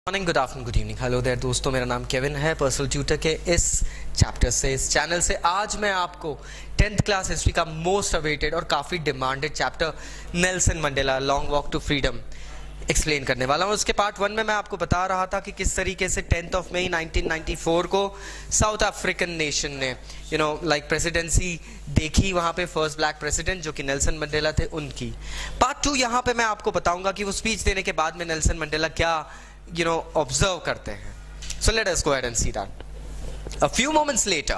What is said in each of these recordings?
Morning, good afternoon, good evening, hello there दोस्तों। मेरा नाम केविन है, पर्सनल ट्यूटर के इस चैप्टर से, इस चैनल से आज मैं आपको 10th क्लास हिस्ट्री का मोस्ट अवेटेड और काफ़ी demanded chapter Nelson Mandela long walk to freedom explain करने वाला हूँ। उसके पार्ट 1 में मैं आपको बता रहा था कि किस तरीके से 10th ऑफ मई 1994 को साउथ अफ्रीकन नेशन ने प्रेसिडेंसी देखी, वहाँ पे फर्स्ट ब्लैक प्रेसिडेंट जो कि नेल्सन मंडेला थे उनकी। पार्ट 2 यहाँ पे मैं आपको बताऊंगा कि वो स्पीच देने के बाद में नेल्सन मंडेला क्या observe करते हैं. So let us go ahead and see that. A few moments later,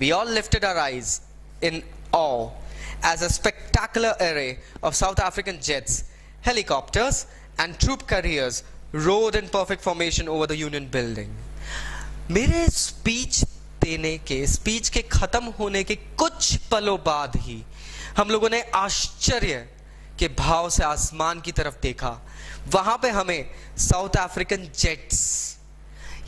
we all lifted our eyes in awe as a spectacular array of South African jets, helicopters and troop carriers rode in perfect formation over the Union building. मेरे speech के खत्म होने के कुछ पलों बाद ही हम लोगों ने आश्चर्य के भाव से आसमान की तरफ देखा। वहां पे हमें साउथ अफ्रीकन जेट्स,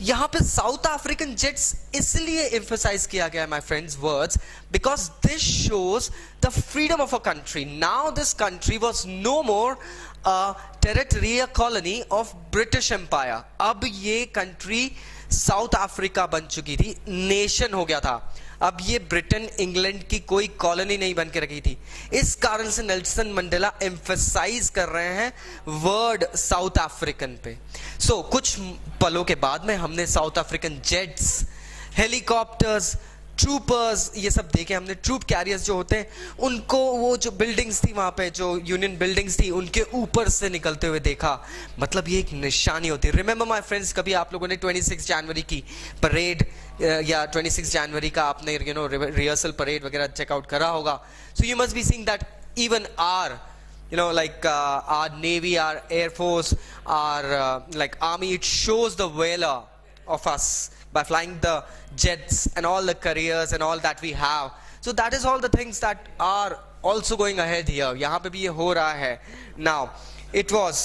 यहां पे साउथ अफ्रीकन जेट्स इसलिए एम्फसाइज किया गया है my friends words because this shows the freedom of a country. Now this country was no more a territorial colony of British empire. अब ये कंट्री साउथ अफ्रीका बन चुकी थी, नेशन हो गया था। अब ये ब्रिटेन इंग्लैंड की कोई कॉलोनी नहीं बन के रखी थी। इस कारण से नेल्सन मंडेला एम्फसाइज कर रहे हैं वर्ड साउथ अफ्रीकन पे। कुछ पलों के बाद में हमने south African jets, helicopters, troopers ये सब देखे हमने। ट्रूप कैरियर्स जो होते हैं उनको, वो जो बिल्डिंग्स थी वहां पे, जो यूनियन बिल्डिंग्स थी, उनके ऊपर से निकलते हुए देखा। मतलब ये एक निशानी होती है। रिमेंबर माय फ्रेंड्स, कभी आप लोगों ने 26 जनवरी की परेड या 26 जनवरी का आपने रिहर्सल परेड वगैरह चेकआउट करा होगा। So you must be seeing that even our our navy, our air force, our army, it shows the valor of us by flying the jets and all the careers and all that we have. So that is all the things that are also going ahead here. यहाँ पे भी ये हो रहा है. Now it was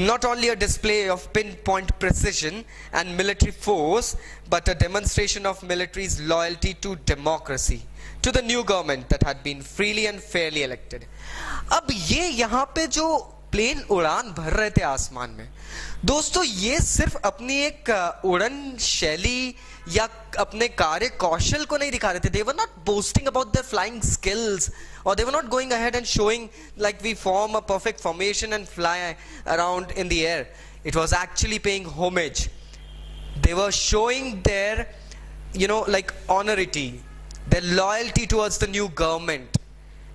not only a display of pinpoint precision and military force, but a demonstration of military's loyalty to democracy, to the new government that had been freely and fairly elected. अब ये यहाँ पे जो plane उड़ान भर रहे थे आसमान में, दोस्तों ये सिर्फ अपनी एक उड़न शैली या अपने कार्य कौशल को नहीं दिखा रहे थे. They were not boasting about their flying skills, or they were not going ahead and showing like we form a perfect formation and fly around in the air. It was actually paying homage. They were showing their honority, their loyalty towards the new government.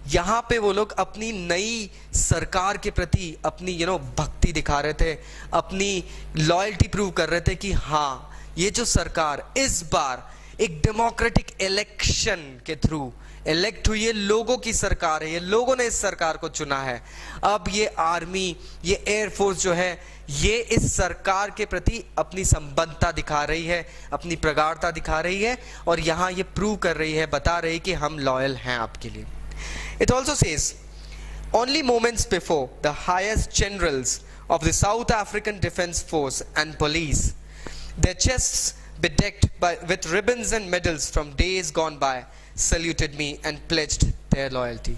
यहाँ पे वो लोग अपनी नई सरकार के प्रति अपनी भक्ति दिखा रहे थे, अपनी लॉयल्टी प्रूव कर रहे थे कि हाँ, ये जो सरकार इस बार एक डेमोक्रेटिक इलेक्शन के थ्रू इलेक्ट हुई है, लोगों की सरकार है, ये लोगों ने इस सरकार को चुना है। अब ये आर्मी, ये एयरफोर्स जो है, ये इस सरकार के प्रति अपनी संबद्धता दिखा रही है, अपनी प्रगाढ़ता दिखा रही है, और यहाँ ये प्रूव कर रही है, बता रही है कि हम लॉयल हैं आपके लिए. It also says, only moments before the highest generals of the South African Defence Force and Police, their chests bedecked with ribbons and medals from days gone by, saluted me and pledged their loyalty.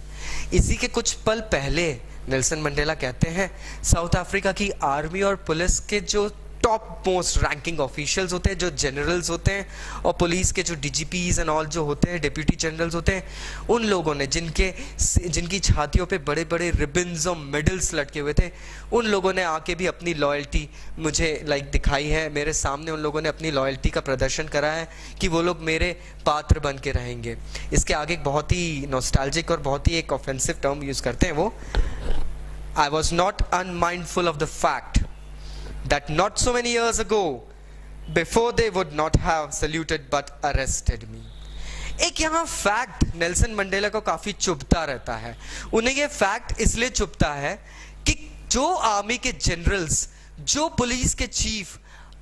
इसी के कुछ पल पहले Nelson Mandela कहते हैं south Africa की army और police के जो टॉप मोस्ट रैंकिंग ऑफिशियल्स होते हैं, जो जनरल्स होते हैं, और पुलिस के जो डीजीपीज एंड ऑल जो होते हैं, डिप्यूटी जनरल्स होते हैं, उन लोगों ने जिनकी छातियों पे बड़े बड़े रिबन्स और मेडल्स लटके हुए थे, उन लोगों ने आके भी अपनी लॉयल्टी मुझे दिखाई है। मेरे सामने उन लोगों ने अपनी लॉयल्टी का प्रदर्शन करा है कि वो लोग मेरे पात्र बन के रहेंगे. इसके आगे एक बहुत ही नॉस्टैल्जिक और बहुत ही एक ऑफेंसिव टर्म यूज करते हैं वो, I was not unmindful of the fact that not so many years ago, before they would not have saluted but arrested me. एक यहाँ फैक्ट नेल्सन मंडेला को काफी चुभता रहता है. उन्हें ये फैक्ट इसलिए चुभता है कि जो आर्मी के जनरल्स, जो पुलिस के चीफ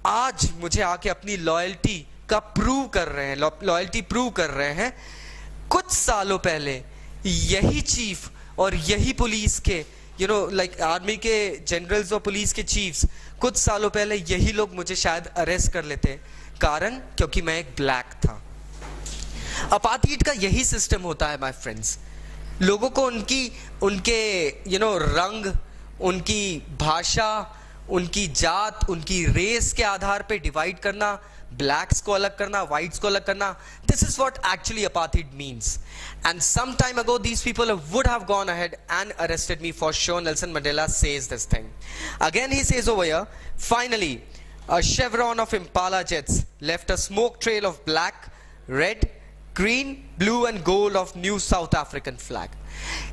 आज मुझे आके अपनी लॉयल्टी का प्रूव कर रहे हैं, लॉयल्टी प्रूव कर रहे हैं, कुछ सालों पहले यही चीफ और यही पुलिस के आर्मी के जनरल्स और पुलिस के चीफ्स कुछ सालों पहले यही लोग मुझे शायद अरेस्ट कर लेते. कारण क्योंकि मैं एक ब्लैक था. अपार्थाइड का यही सिस्टम होता है माय फ्रेंड्स. लोगों को उनके रंग, उनकी भाषा, उनकी जात, उनकी रेस के आधार पे डिवाइड करना, ब्लैक्स को अलग करना, व्हाइट्स को अलग करना, this is what actually apartheid means. And some time ago these people would have gone ahead and arrested me for sure. Nelson Mandela says this thing. Again he says over here, finally a chevron of Impala jets left a smoke trail of black, red, green, blue and gold of new South African flag.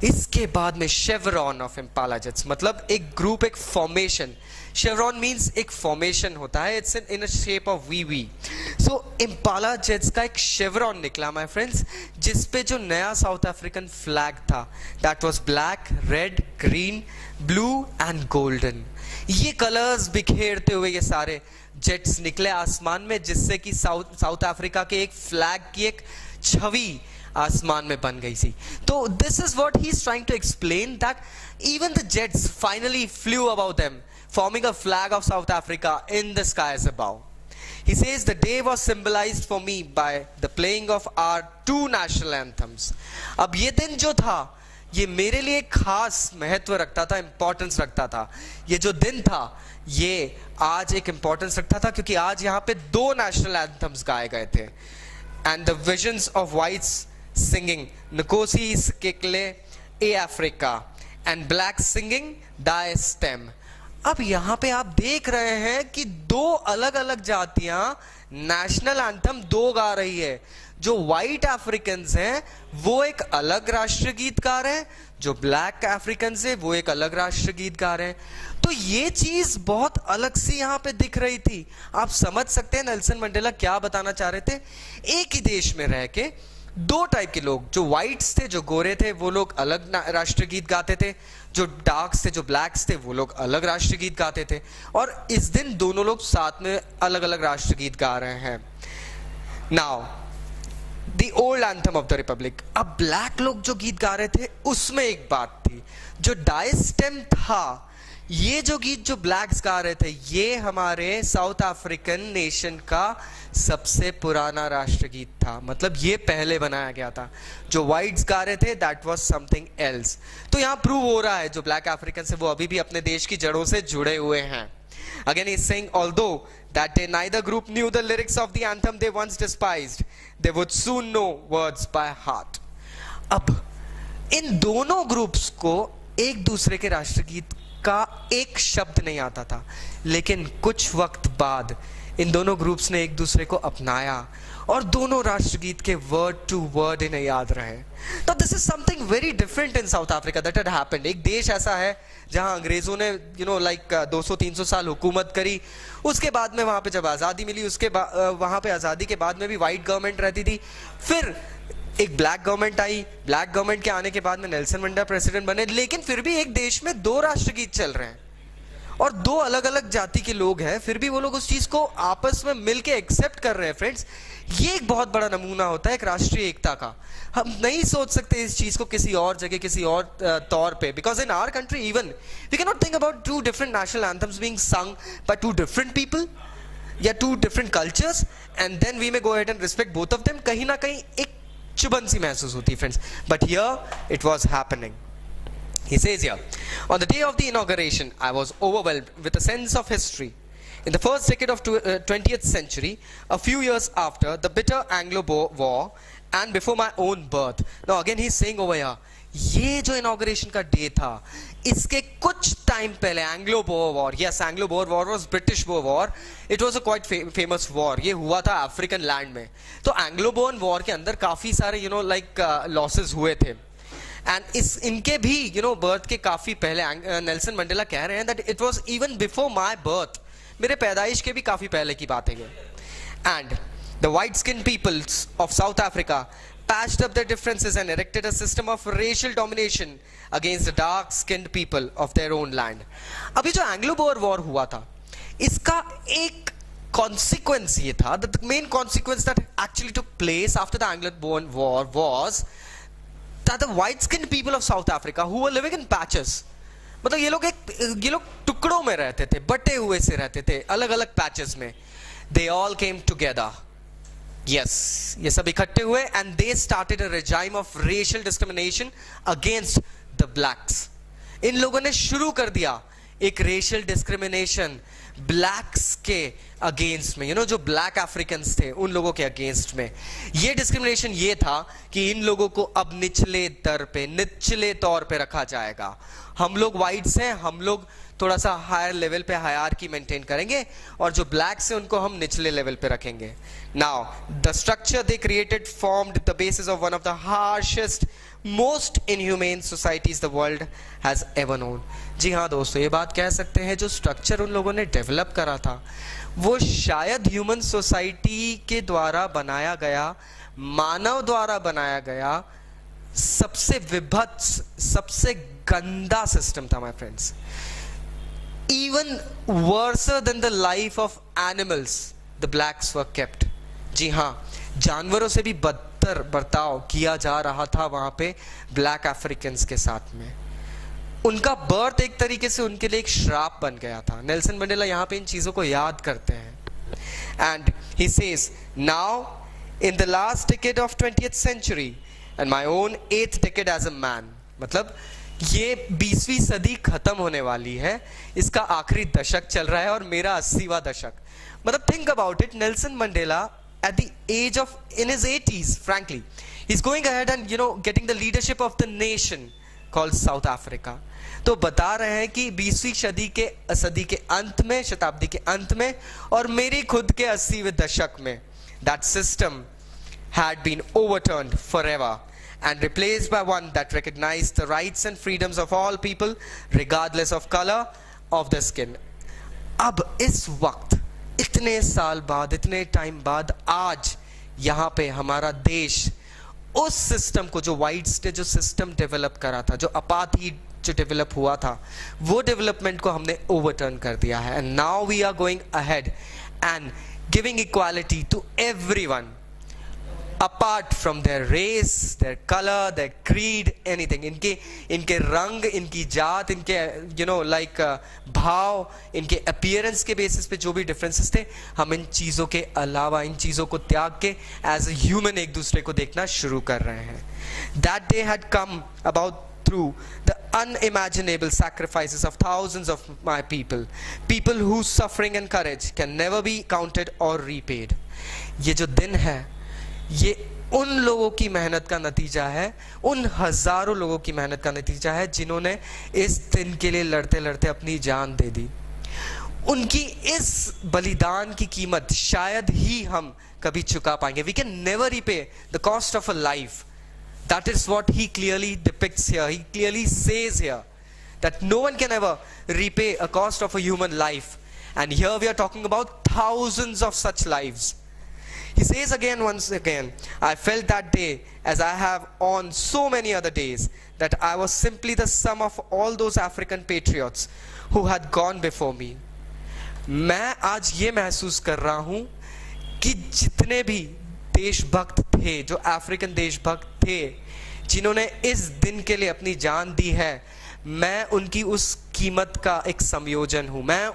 इसके बाद में chevron of Impala jets, मतलब एक group, एक formation. Chevron means एक formation होता है, it's in a shape of V. So Impala jets का एक शेवरॉन निकला माय फ्रेंड्स, जिसपे जो नया साउथ अफ्रीकन फ्लैग था, that was black, red, green, blue and golden. ये कलर्स बिखेरते हुए ये सारे जेट्स निकले आसमान में, जिससे कि साउथ अफ्रीका के एक फ्लैग की एक छवि आसमान में बन गई थी. तो this is what he is trying to explain, that even the jets finally flew about them, forming a flag of South Africa in the skies above. He says the day was symbolized for me by the playing of our two national anthems. अब ये दिन जो था, ये मेरे लिए खास महत्व रखता था, इंपॉर्टेंस रखता था. ये जो दिन था ये आज एक इंपॉर्टेंस रखता था, क्योंकि आज यहाँ पे दो नेशनल एंथम्स गाए गए थे. And the visions of whites singing Nkosi Sikelel e Africa and blacks singing Die Stem. अब यहां पे आप देख रहे हैं कि दो अलग अलग जातियां नेशनल एंथम दो गा रही है. जो व्हाइट अफ्रीकन हैं वो एक अलग राष्ट्रगीत गा रहे हैं, जो ब्लैक अफ्रीकन है वो एक अलग राष्ट्रगीत गा रहे हैं. तो ये चीज बहुत अलग सी यहां पे दिख रही थी. आप समझ सकते हैं नेल्सन मंडेला क्या बताना चाह रहे थे. एक ही देश में रह के दो टाइप के लोग, जो व्हाइट्स थे, जो गोरे थे, वो लोग अलग राष्ट्रगीत गाते थे, जो डार्क्स थे, जो ब्लैक्स थे, वो लोग अलग राष्ट्रगीत गाते थे. और इस दिन दोनों लोग साथ में अलग अलग राष्ट्रगीत गा रहे हैं. Now the old anthem of the Republic. अब ब्लैक लोग जो गीत गा रहे थे उसमें एक बात थी, जो डाई स्टेम था, ये जो गीत जो ब्लैक्स गा रहे थे, ये हमारे साउथ अफ्रीकन नेशन का सबसे पुराना राष्ट्रगीत था. मतलब ये पहले बनाया गया था. जो व्हाइट्स गा रहे थे दैट वाज समथिंग एल्स. तो यहां प्रूव हो रहा है जो ब्लैक अफ्रीकन से वो अभी भी अपने देश की जड़ों से जुड़े हुए हैं. Again he is saying, although that day neither group knew the lyrics of the anthem they once despised, they would soon know words by heart. अब इन दोनों ग्रुप्स को एक दूसरे के राष्ट्रगीत का एक शब्द नहीं आता था, लेकिन कुछ वक्त बाद इन दोनों ग्रुप्स ने एक दूसरे को अपनाया और दोनों राष्ट्रगीत के वर्ड टू वर्ड इन्हें याद रहे. तो this is something very different in south Africa that had happened. एक देश ऐसा है जहां अंग्रेजों ने 200-300 साल हुकूमत करी. उसके बाद में वहां पे जब आज़ादी मिली, उसके वहां पे आज़ादी के बाद में भी वाइट गवर्नमेंट रहती थी. फिर एक ब्लैक गवर्नमेंट आई. ब्लैक गवर्नमेंट के आने के बाद में नेल्सन मंडेला प्रेसिडेंट बने, लेकिन फिर भी एक देश में दो राष्ट्रगीत चल रहे हैं और दो अलग अलग जाति के लोग हैं, फिर भी वो लोग उस चीज को आपस में मिलके एक्सेप्ट कर रहे हैं. फ्रेंड्स, ये एक बहुत बड़ा नमूना होता है एक राष्ट्रीय एकता का. हम नहीं सोच सकते इस चीज को किसी और जगह, किसी और तौर पे, because in our country even we can not think about two different national anthems being sung by two different people या two different cultures, and then we may go ahead and respect both of them. कहीं ना कहीं एक चुभन सी महसूस होती है friends, but here it was happening. He says here, on the day of the inauguration, I was overwhelmed with a sense of history. In the first decade of 20th century, a few years after the bitter Anglo-Boer War and before my own birth. Now again he's saying over here, ये जो inauguration का day था, इसके कुछ time पहले Anglo-Boer War, yes, Anglo-Boer War was British Boer War. It was a quite famous war. ये हुआ था अफ्रीकन लैंड में. तो Anglo-Boer War के अंदर काफी सारे losses हुए थे. एंड इनके भी बर्थ के काफी पहले नेल्सन मंडेला कह रहे हैं that it was even before my birth, मेरे पैदाइश के भी काफी पहले की बात है ये. And the white skin peoples of South Africa patched up their differences and erected a system of racial domination against the dark skinned people of their own land. अभी जो एंग्लो-बोअर वॉर हुआ था, इसका एक consequence ये था, the main consequence that actually took place after the Anglo-Boer War was that the white-skinned people of South Africa who were living in patches, मतलब ये लोग टुकड़ों में रहते थे, बटे हुए से रहते थे अलग अलग पैचेस में. they all came together, yes, ये सब इकट्ठे हुए and they started a regime of racial discrimination against the blacks. इन लोगों ने शुरू कर दिया एक रेशियल डिस्क्रिमिनेशन ब्लैक्स के अगेंस्ट में, जो ब्लैक अफ्रीकन्स थे उन लोगों के अगेंस्ट में। ये डिस्क्रिमिनेशन ये था कि इन लोगों को अब निचले तौर पे रखा जाएगा। हम लोग वाइट्स हैं, हम लोग थोड़ा सा हायर लेवल पे हायरार्की मेंटेन करेंगे, और जो ब्लैक्स हैं उनको हम निचले लेवल पे रखेंगे। Now the structure they created formed the basis of one of the harshest most inhuman societies the world has ever known. जी हाँ दोस्तों, ये बात कह सकते हैं जो स्ट्रक्चर उन लोगों ने डेवलप करा था वो शायद ह्यूमन सोसाइटी के द्वारा बनाया गया, मानव द्वारा बनाया गया सबसे विभत्स, सबसे गंदा सिस्टम था my friends. Even worse than the life of animals, the blacks were kept. जी हाँ, जानवरों से भी बदतर बर्ताव किया जा रहा था वहां पे ब्लैक अफ्रीकन्स के साथ में। उनका बर्थ एक तरीके से उनके लिए एक श्राप बन गया था। नेल्सन मंडेला यहाँ पे इन चीजों को याद करते हैं। And he says, now in the last decade of 20th century and my own 8th decade as a man, मतलब ये 20वीं सदी खत्म होने वाली है, इसका आखिरी दशक चल रहा है और मेरा 80वां दशक। मतलब think about it, Nelson Mandela at the age of in his 80s, frankly, he's going ahead and getting the leadership of the nation called South Africa. तो बता रहे हैं कि 20वीं सदी के अंत में, शताब्दी के अंत में, और मेरी खुद के 80वें दशक में, that system had been overturned forever and replaced by one that recognized the rights and freedoms of all people regardless of color of the skin. अब इस वक्त इतने साल बाद, इतने टाइम बाद, आज यहाँ पे हमारा देश उस सिस्टम को, जो व्हाइट्स ने जो सिस्टम डेवलप करा था, जो अपार्थाइड जो डेवलप हुआ था, वो डेवलपमेंट को हमने ओवरटर्न कर दिया है। And now we are going ahead and giving equality to everyone apart from their race, their color, their creed, anything. इनके रंग, इनकी जात, इनके भाव, इनके appearance के basis पे जो भी differences थे, हम इन चीज़ों के अलावा, इन चीज़ों को त्याग के as a human एक दूसरे को देखना शुरू कर रहे हैं। That day had come about through the unimaginable sacrifices of thousands of my people whose suffering and courage can never be counted or repaid. ये जो दिन है, ये उन लोगों की मेहनत का नतीजा है, उन हजारों लोगों की मेहनत का नतीजा है जिन्होंने इस दिन के लिए लड़ते लड़ते अपनी जान दे दी। उनकी इस बलिदान की कीमत शायद ही हम कभी चुका पाएंगे। We can never repay the cost of a life. That is what he clearly depicts here. He clearly says here that no one can ever repay a cost of a human life. And here we are talking about thousands of such lives. He says once again, I felt that day, as I have on so many other days, that I was simply the sum of all those African patriots who had gone before me. मैं आज ये महसूस कर रहा हूँ कि जितने भी देशभक्त थे, जो अफ्रीकन देशभक्त थे, जिन्होंने इस दिन के लिए अपनी जान दी है, मैं उनकी उस कीमत का एक संयोजन हूं। मैं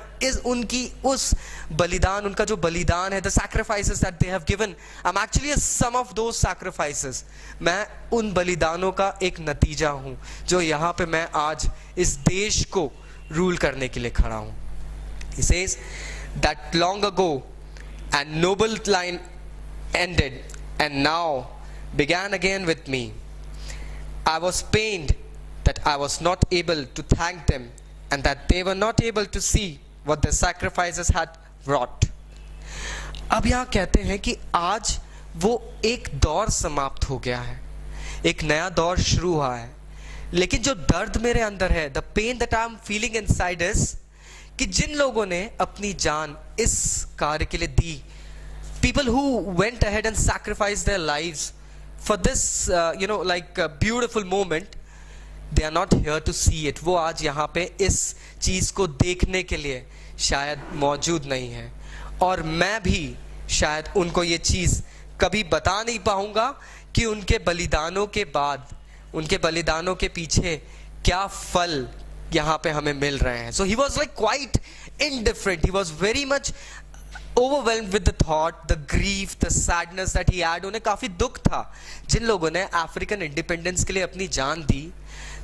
उनकी उस बलिदान, उनका जो बलिदान है, the sacrifices that they have given, I'm actually a sum of those sacrifices. मैं उन बलिदानों का एक नतीजा हूं, जो यहाँ पे मैं आज इस देश को रूल करने के लिए खड़ा हूं। He says that long ago and noble line ended and now began again with me. I was pained that I was not able to thank them and that they were not able to see what their sacrifices had wrought. अब यहाँ कहते हैं कि आज वो एक दौर समाप्त हो गया है, एक नया दौर शुरू हुआ है, लेकिन जो दर्द मेरे अंदर है, the pain that I am feeling inside is कि जिन लोगों ने अपनी जान इस कार्य के लिए दी, people who went ahead and sacrificed their lives for this beautiful moment, they are not here to see it. वो आज यहाँ पे इस चीज को देखने के लिए शायद मौजूद नहीं है, और मैं भी शायद उनको ये चीज कभी बता नहीं पाऊंगा कि उनके बलिदानों के बाद, उनके बलिदानों के पीछे क्या फल यहाँ पे हमें मिल रहे हैं. So he was like quite indifferent. He was very much overwhelmed with the thought, the grief, the sadness that he had. उन्हें काफी दुख था. जिन लोगों ने अफ्रीकन इंडिपेंडेंस के लिए अपनी जान दी,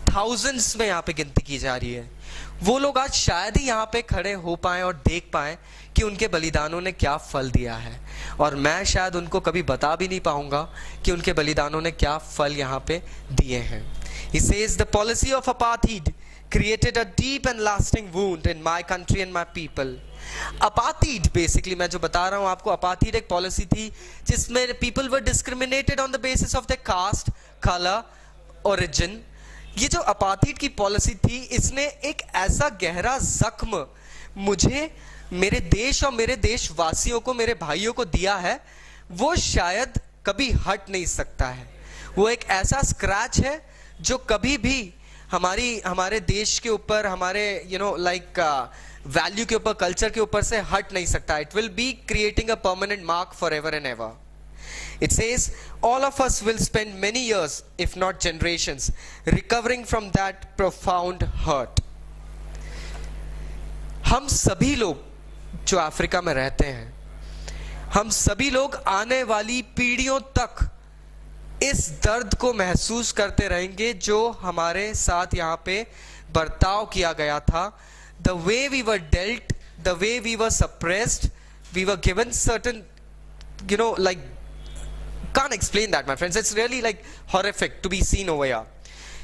थाउजेंड्स में यहाँ पे गिनती की जा रही है। वो लोग आज शायद ही यहाँ पे खड़े हो पाए और देख पाए कि उनके बलिदानों ने क्या फल दिया है, और मैं शायद उनको कभी बता भी नहीं पाऊंगा कि उनके बलिदानों ने क्या फल यहाँ पे दिए हैं। He says the policy of apartheid created a deep and lasting wound in my country and my people. Apartheid basically मैं जो बता रहा हूं आपको, अपार्थीड एक पॉलिसी थी जिसमें people were discriminated on the basis of the caste, colour, origin. ये जो अपार्थीड की पॉलिसी थी, इसने एक ऐसा गहरा जख्म मुझे, मेरे देश और मेरे देशवासियों को, मेरे भाइयों को दिया है, वो शायद कभी हट नहीं सकता है। वो एक ऐसा स्क्रैच है जो कभी भी हमारे देश के ऊपर, हमारे वैल्यू के ऊपर, कल्चर के ऊपर से हट नहीं सकता। It will be creating a permanent mark for ever and ever. It says all of us will spend many years, if not generations, recovering from that profound hurt. हम सभी लोग जो अफ्रीका में रहते हैं, हम सभी लोग आने वाली पीढ़ियों तक इस दर्द को महसूस करते रहेंगे जो हमारे साथ यहाँ पे बर्ताव किया गया था। The way we were dealt, the way we were suppressed, we were given certain, can't explain that, my friends. It's really horrific to be seen over here.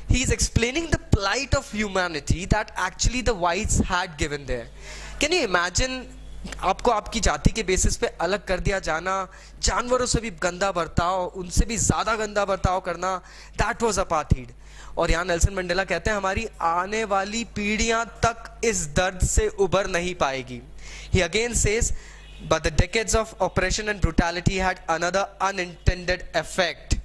He's explaining the plight of humanity that actually the whites had given there. Can you imagine, आपको आपकी जाति के basis पे अलग कर दिया जाना, जानवरों से भी गंदा बर्ताव, उनसे भी ज्यादा गंदा बर्ताव करना, that was apartheid. और यहाँ नेल्सन मंडेला कहते हैं हमारी आने वाली पीढ़ियां तक इस दर्द से उबर नहीं पाएगी। He again says, but the decades of oppression and brutality had another unintended effect,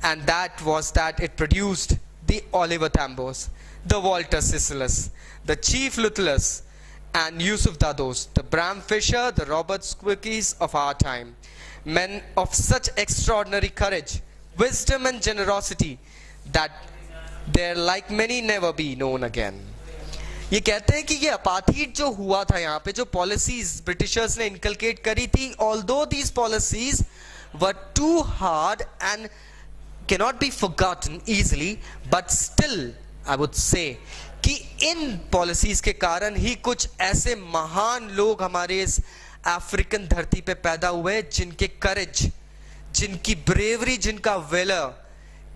and that was that it produced the Oliver Tambos, the Walter Sisselus, the Chief Luttlers, and Yusuf Dados, the Bram Fisher, the Robert Squickies of our time, men of such extraordinary courage, wisdom and generosity that there like many never be known again. ये कहते हैं कि ये apartheid जो हुआ था यहाँ पे, जो पॉलिसीज ब्रिटिशर्स ने इनकलकेट करी थी, although these policies were too hard and cannot be forgotten easily, but still I would say कि इन पॉलिसीज के कारण ही कुछ ऐसे महान लोग हमारे इस अफ्रीकन धरती पे पैदा हुए जिनके करेज, जिनकी ब्रेवरी, जिनका velar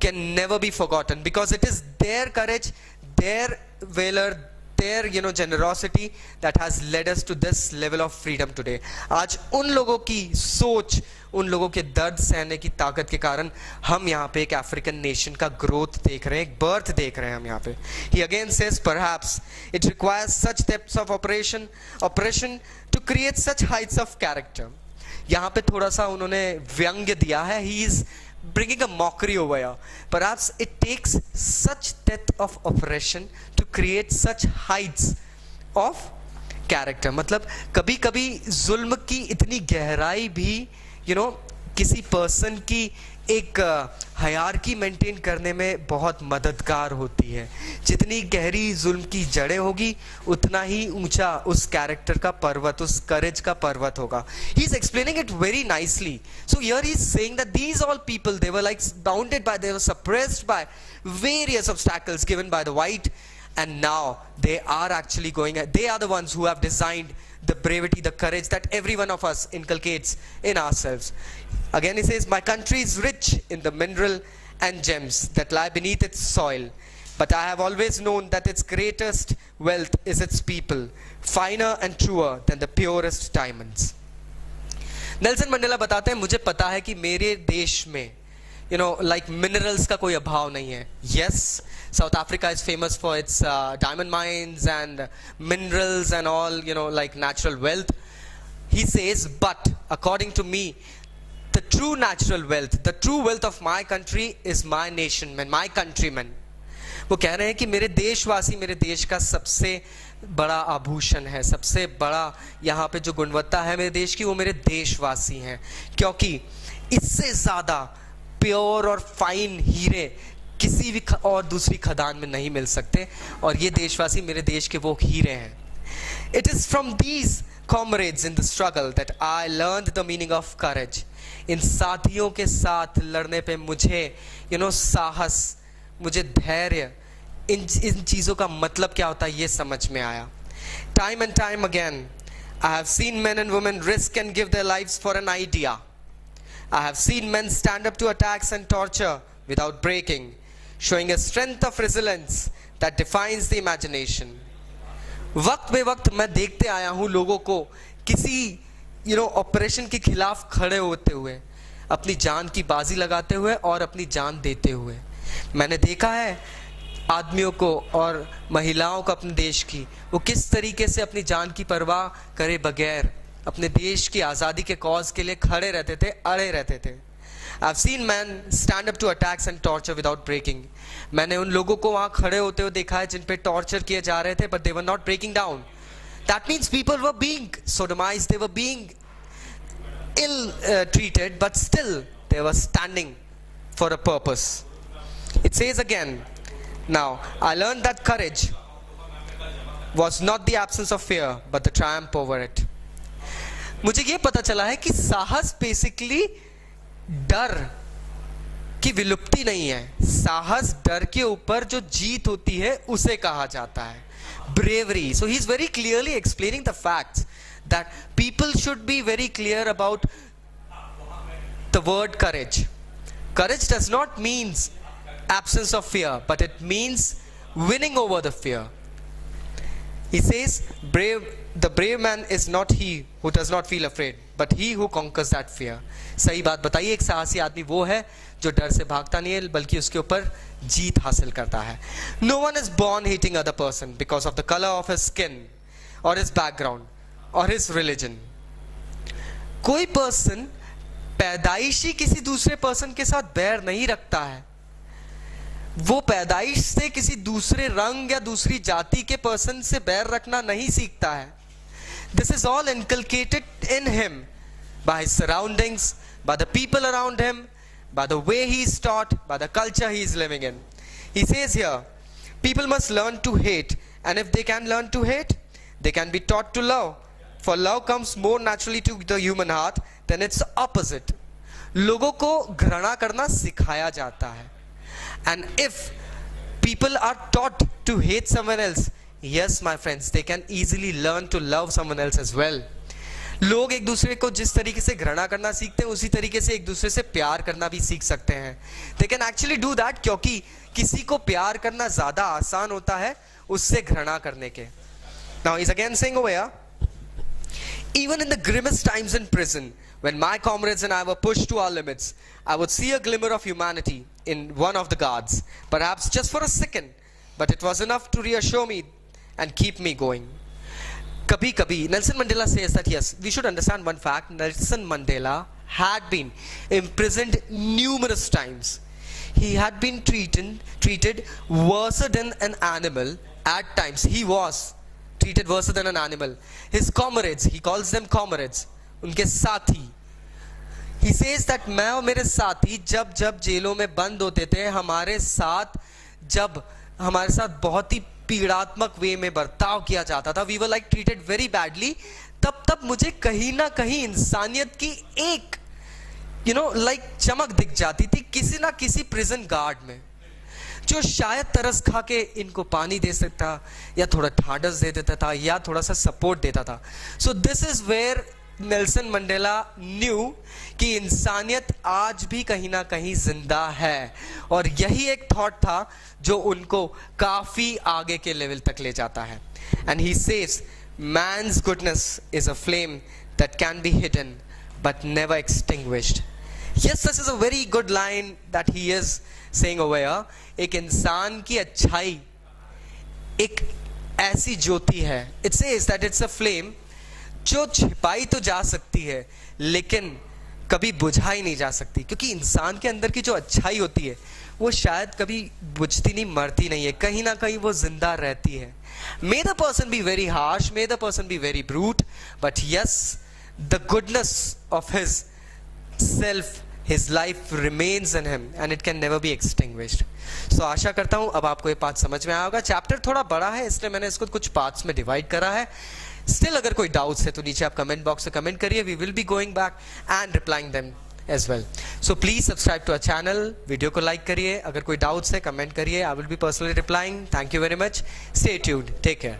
can never be forgotten, because it is their courage, their valor, their generosity that has led us to this level of freedom today. आज उन लोगों की सोच, उन लोगों के दर्द सहने की ताकत के कारण हम यहाँ पे एक अफ्रीकन नेशन का ग्रोथ देख रहे हैं, एक बर्थ देख रहे हैं हम यहाँ पे। He again says perhaps it requires such depths of oppression to create such heights of character. यहाँ पे थोड़ा सा उन्होंने व्यंग्य दिया है। He is bringing a mockery over here. Perhaps it takes such depth of oppression to create such heights of character. मतलब कभी कभी जुल्म की इतनी गहराई भी किसी पर्सन की एक हायरार्की मेंटेन करने में बहुत मददगार होती है। जितनी गहरी जुल्म की जड़ें होगी उतना ही ऊंचा उस कैरेक्टर का पर्वत, उस करेज का पर्वत होगा। He is explaining it very nicely. So here he is saying that these all people, they were they were suppressed by various obstacles given by the white, and now they are actually they are the ones who have designed the bravery, the courage that every one of us inculcates in ourselves. Again he says, my country is rich in the mineral and gems that lie beneath its soil, but I have always known that its greatest wealth is its people, finer and truer than the purest diamonds. Nelson Mandela बताते हैं, मुझे पता है कि मेरे देश में minerals का कोई अभाव नहीं है. Yes, South Africa is famous for its diamond mines and minerals and all, natural wealth. He says, but according to me, the true natural wealth, the true wealth of my country is my nation, my countrymen. वो कह रहे हैं कि मेरे देशवासी मेरे देश का सबसे बड़ा आभूषण है, सबसे बड़ा यहाँ पे जो गुणवत्ता है मेरे देश की, वो मेरे देशवासी हैं, क्योंकि इससे ज़्यादा प्योर और फाइन हीरे किसी भी और दूसरी खदान में नहीं मिल सकते, और ये देशवासी मेरे देश के वो हीरे हैं. It is from these comrades in the struggle that I learned the meaning of courage. इन साथियों के साथ लड़ने पे मुझे साहस, मुझे धैर्य इन चीज़ों का मतलब क्या होता है ये समझ में आया. Time and time again, I have seen men and women risk and give their lives for an idea. I have seen men stand up to attacks and torture without breaking, showing a strength of resilience that defines the imagination. वक्त बे वक्त मैं देखते आया हूँ लोगों को किसी operation के खिलाफ खड़े होते हुए, अपनी जान की बाजी लगाते हुए और अपनी जान देते हुए. मैंने देखा है आदमियों को और महिलाओं को अपने देश की, वो किस तरीके से अपनी जान की परवाह करे बगैर अपने देश की आज़ादी के कॉज के लिए खड़े रहते थे, अड़े रहते थे. I've seen men stand up to attacks and torture without breaking. मैंने उन लोगों को वहाँ खड़े होते हुए देखा है जिन पे टॉर्चर किए जा रहे थे, but they were not breaking down. That means people were being sodomized, they were being ill treated, but still they were standing for a purpose. It says again, now I learned that courage was not the absence of fear, but the triumph over it. मुझे ये पता चला है कि साहस basically डर की विलुप्ति नहीं है. साहस डर के ऊपर जो जीत होती है उसे कहा जाता है bravery. So he's very clearly explaining the facts that people should be very clear about the word courage. Courage does not mean absence of fear, but it means winning over the fear. He says, the brave man is not he who does not feel afraid, but he who conquers that fear. सही बात बताइए, एक साहसी आदमी वो है जो डर से भागता नहीं है बल्कि उसके ऊपर जीत हासिल करता है. No one is born hating other person because of the color of his skin or his background or his religion. कोई पर्सन पैदाइशी किसी दूसरे पर्सन के साथ बैर नहीं रखता है. वो पैदाइश से किसी दूसरे रंग या दूसरी जाति के पर्सन से बैर रखना नहीं सीखता है. This is all inculcated in him by his surroundings, by the people around him, by the way he is taught, by the culture he is living in. He says here, people must learn to hate, and if they can learn to hate, they can be taught to love. For love comes more naturally to the human heart than its opposite. लोगों को घृणा करना सिखाया जाता है. And if people are taught to hate someone else, yes my friends, they can easily learn to love someone else as well. लोग एक दूसरे को जिस तरीके से घृणा करना सीखते हैं उसी तरीके से एक दूसरे से प्यार करना भी सीख सकते हैं. They can actually do that क्योंकि किसी को प्यार करना ज्यादा आसान होता है उससे घृणा करने के. Now he's again saying over here, even in the grimmest times in prison, when my comrades and I were pushed to our limits, I would see a glimmer of humanity in one of the guards, perhaps just for a second, but it was enough to reassure me and keep me going. Kabhi kabhi, Nelson Mandela says that yes, we should understand one fact. Nelson Mandela had been imprisoned numerous times. He had been treated worse than an animal at times. He was treated worse than an animal. His comrades, he calls them comrades, उनके साथी. He says that मैं और मेरे साथी जब जब जेलों में बंद होते थे, हमारे साथ जब हमारे साथ बहुत ही पीड़ात्मक वे में बर्ताव किया जाता था, we were like treated very badly, तब मुझे कहीं ना कहीं इंसानियत की एक like चमक दिख जाती थी किसी ना किसी प्रिजन गार्ड में, जो शायद तरस खा के इनको पानी दे सकता या थोड़ा ढांढस दे देता था या थोड़ा सा सपोर्ट देता था. So this is where Nelson Mandela knew कि इंसानियत आज भी कहीं ना कहीं जिंदा है, और यही एक थॉट था जो उनको काफी आगे के लेवल तक ले जाता है. And he says man's goodness is a flame that can be hidden but never extinguished. Yes, this is a very good line that he is saying over here. एक इंसान की अच्छाई एक ऐसी ज्योति है, it says that it's a flame जो छिपाई तो जा सकती है लेकिन कभी बुझाई नहीं जा सकती, क्योंकि इंसान के अंदर की जो अच्छाई होती है वो शायद कभी बुझती नहीं, मरती नहीं है, कहीं ना कहीं वो जिंदा रहती है. May the person be very harsh, may the person be very brute, but yes, the goodness of his self, his life remains in him and it can never be extinguished. So आशा करता हूँ अब आपको ये part समझ में आया होगा. Chapter थोड़ा बड़ा है इसलिए मैंने इसको कुछ पार्ट्स में डिवाइड करा है. स्टिल अगर कोई डाउट्स है तो नीचे आप कमेंट बॉक्स में कमेंट करिए. We will be going back and replying them as well. So please subscribe to our channel. Video को लाइक करिए. अगर कोई डाउट्स है कमेंट करिए. I will be personally replying. Thank you very much. Stay tuned. Take care.